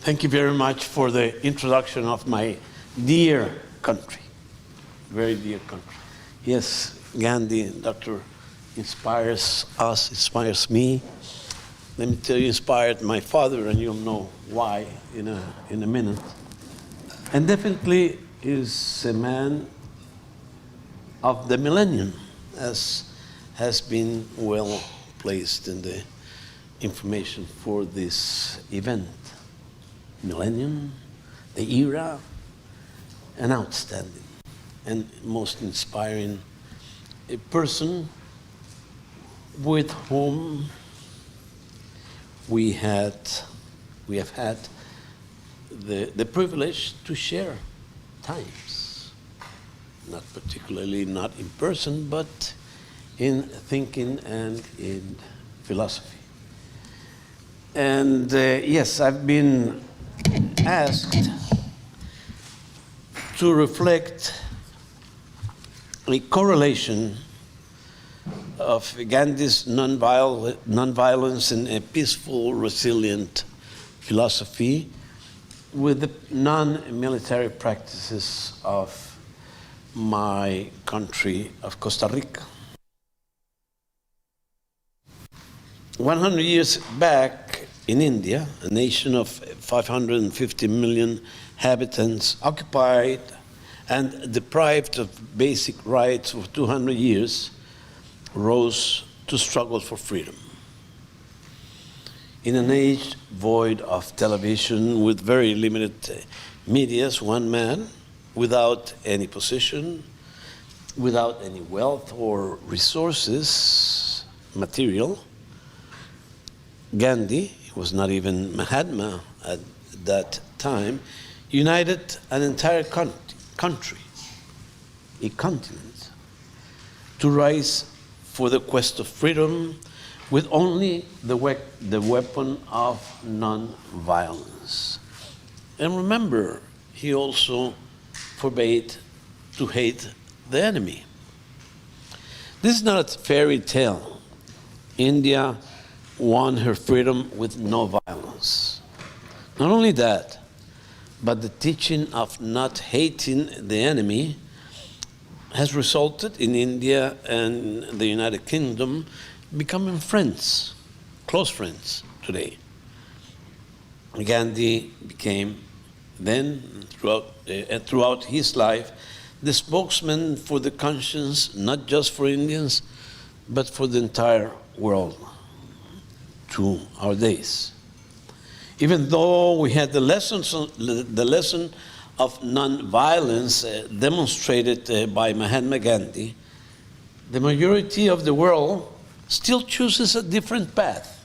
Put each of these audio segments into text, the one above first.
Thank you very much for the introduction of my dear country, very dear country. Yes, Ghandi, Doctor, inspires us, inspires me. Let me tell you, inspired my father, and you'll know why in a minute. And definitely is a man of the millennium, as has been well placed in the information for this event. Millennium, the era, an outstanding and most inspiring a person with whom we have had the privilege to share times, not particularly not in person, but in thinking and in philosophy. And yes, I've been asked to reflect a correlation of Gandhi's nonviolence and a peaceful, resilient philosophy with the non-military practices of my country of Costa Rica. 100 years back in India, a nation of 550 million inhabitants, occupied and deprived of basic rights for 200 years, rose to struggle for freedom. In an age void of television, with very limited medias, one man, without any position, without any wealth or resources, material, Ghandi, he was not even Mahatma at that time, united an entire country, a continent, to rise for the quest of freedom with only the weapon of non-violence. And remember, he also forbade to hate the enemy. This is not a fairy tale. India won her freedom with no violence. Not only that, but the teaching of not hating the enemy has resulted in India and the United Kingdom becoming friends, close friends today. Ghandi became then, throughout his life, the spokesman for the conscience, not just for Indians, but for the entire world to our days. Even though we had the lesson of non-violence demonstrated by Mahatma Ghandi, the majority of the world still chooses a different path.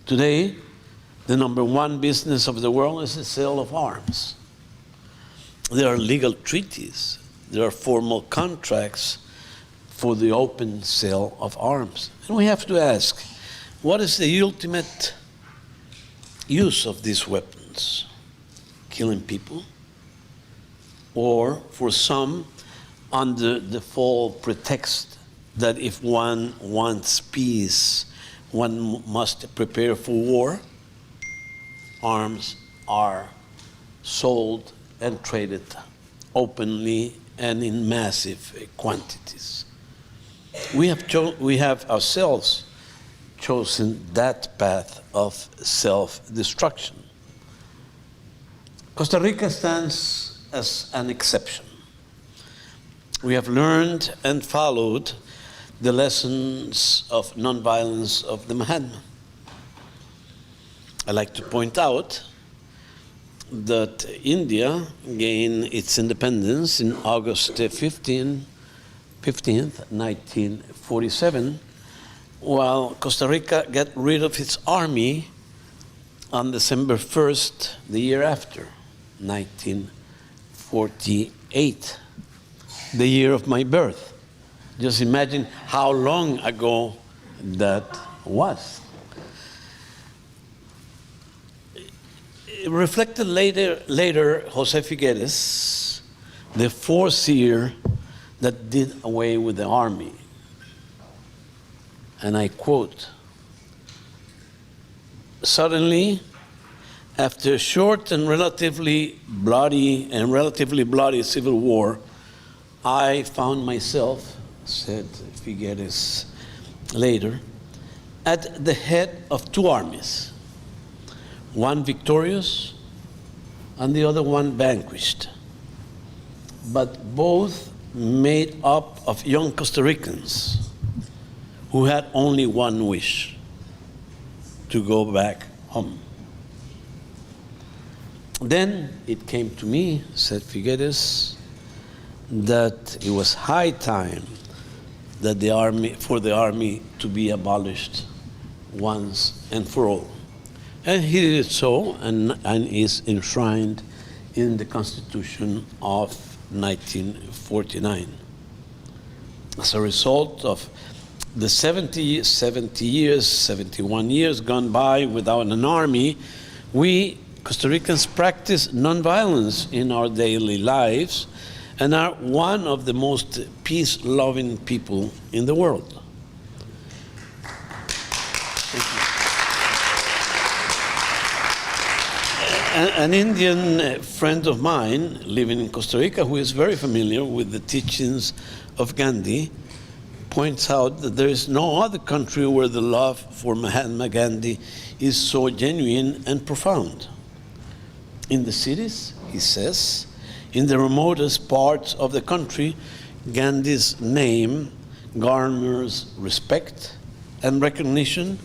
Today, the #1 business of the world is the sale of arms. There are legal treaties, there are formal contracts for the open sale of arms. And we have to ask, what is the ultimate use of these weapons? Killing people? Or for some, under the false pretext that if one wants peace, one must prepare for war, arms are sold and traded openly and in massive quantities. We have ourselves chosen that path of self-destruction. Costa Rica stands as an exception. We have learned and followed the lessons of nonviolence of the Mahatma. I like to point out that India gained its independence in August 15th, 1947, while Costa Rica got rid of its army on December 1st, the year after, 1948, the year of my birth. Just imagine how long ago that was. It reflected later Jose Figueres, the foreseer that did away with the army. And I quote, "Suddenly, After a short and relatively bloody civil war, I found myself, said Figueres later, at the head of two armies, one victorious and the other one vanquished, but both made up of young Costa Ricans who had only one wish: to go back home. Then it came to me, said Figueres, that it was high time that for the army to be abolished once and for all. And he did so, and is enshrined in the Constitution of 1949. As a result of the 71 years gone by without an army, we Costa Ricans practice nonviolence in our daily lives and are one of the most peace-loving people in the world. An Indian friend of mine living in Costa Rica, who is very familiar with the teachings of Ghandi, points out that there is no other country where the love for Mahatma Gandhi is so genuine and profound. In the cities, he says, in the remotest parts of the country, Gandhi's name garners respect and recognition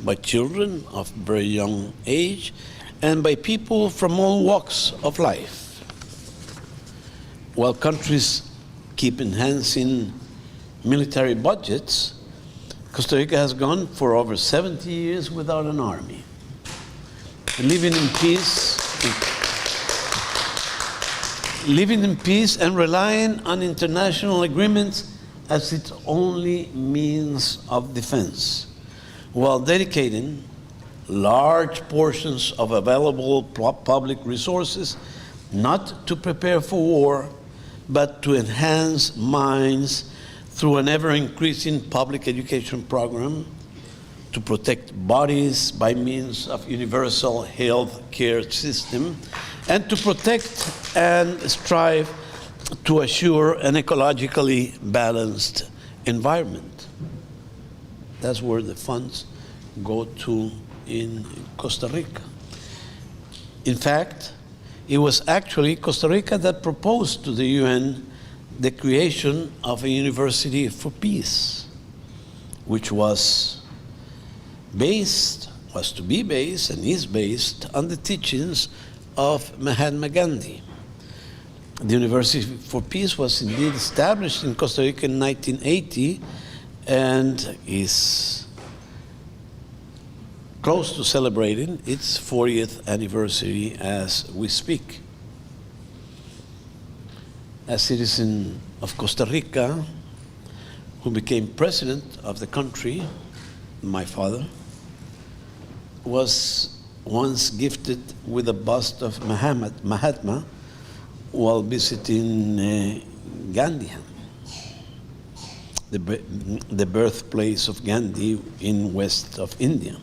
by children of very young age and by people from all walks of life. While countries keep enhancing military budgets, Costa Rica has gone for over 70 years without an army, living in peace and relying on international agreements as its only means of defense, while dedicating large portions of available public resources not to prepare for war, but to enhance minds through an ever-increasing public education program, to protect bodies by means of universal health care system, and to protect and strive to assure an ecologically balanced environment. That's where the funds go to in Costa Rica. In fact, it was actually Costa Rica that proposed to the UN the creation of a university for peace, which was to be based and is based on the teachings of Mahatma Gandhi. The University for Peace was indeed established in Costa Rica in 1980 and is close to celebrating its 40th anniversary as we speak. A citizen of Costa Rica who became president of the country, my father, was once gifted with a bust of Mahatma while visiting Ghandi, the birthplace of Ghandi in west of India.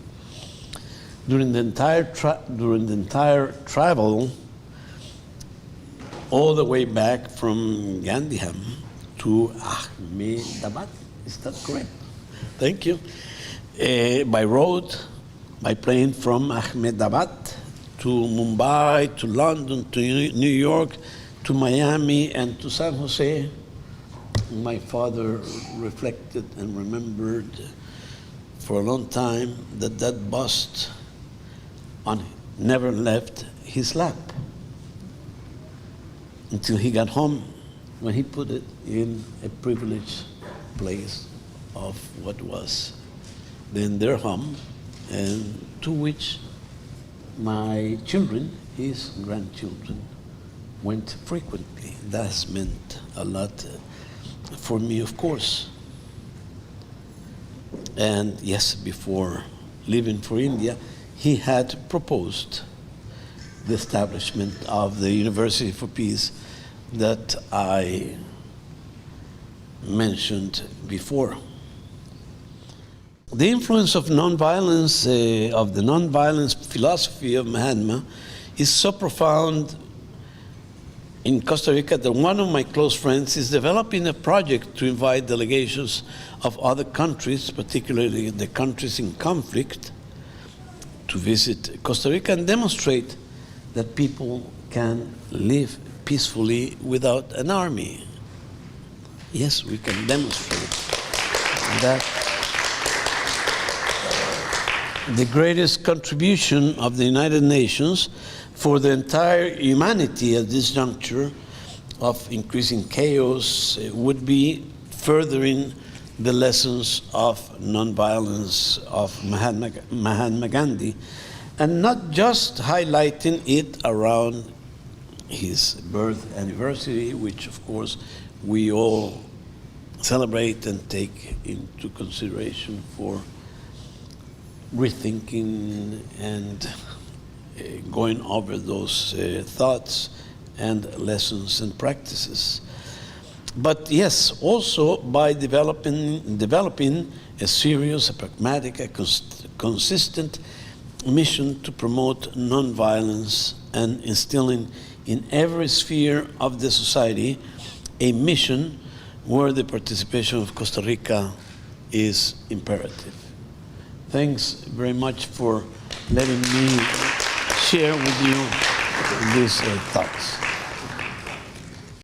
During the entire travel, all the way back from Gandhiham to Ahmedabad, is that correct? Thank you. By road, by plane from Ahmedabad to Mumbai, to London, to New York, to Miami, and to San Jose, my father reflected and remembered for a long time that bust never left his lap until he got home, when he put it in a privileged place of what was then their home, and to which my children, his grandchildren, went frequently. That's meant a lot for me, of course. And yes, before leaving for India, he had proposed the establishment of the University for Peace that I mentioned before. The influence of nonviolence, of the nonviolence philosophy of Mahatma, is so profound in Costa Rica that one of my close friends is developing a project to invite delegations of other countries, particularly the countries in conflict, to visit Costa Rica and demonstrate that people can live peacefully without an army. Yes, we can demonstrate that. The greatest contribution of the United Nations for the entire humanity at this juncture of increasing chaos would be furthering the lessons of nonviolence of Mahatma Ghandi, and not just highlighting it around his birth anniversary, which of course we all celebrate and take into consideration for rethinking and going over those thoughts and lessons and practices. But yes, also by developing a serious, a pragmatic, a consistent mission to promote nonviolence and instilling in every sphere of the society a mission where the participation of Costa Rica is imperative. Thanks very much for letting me share with you these thoughts.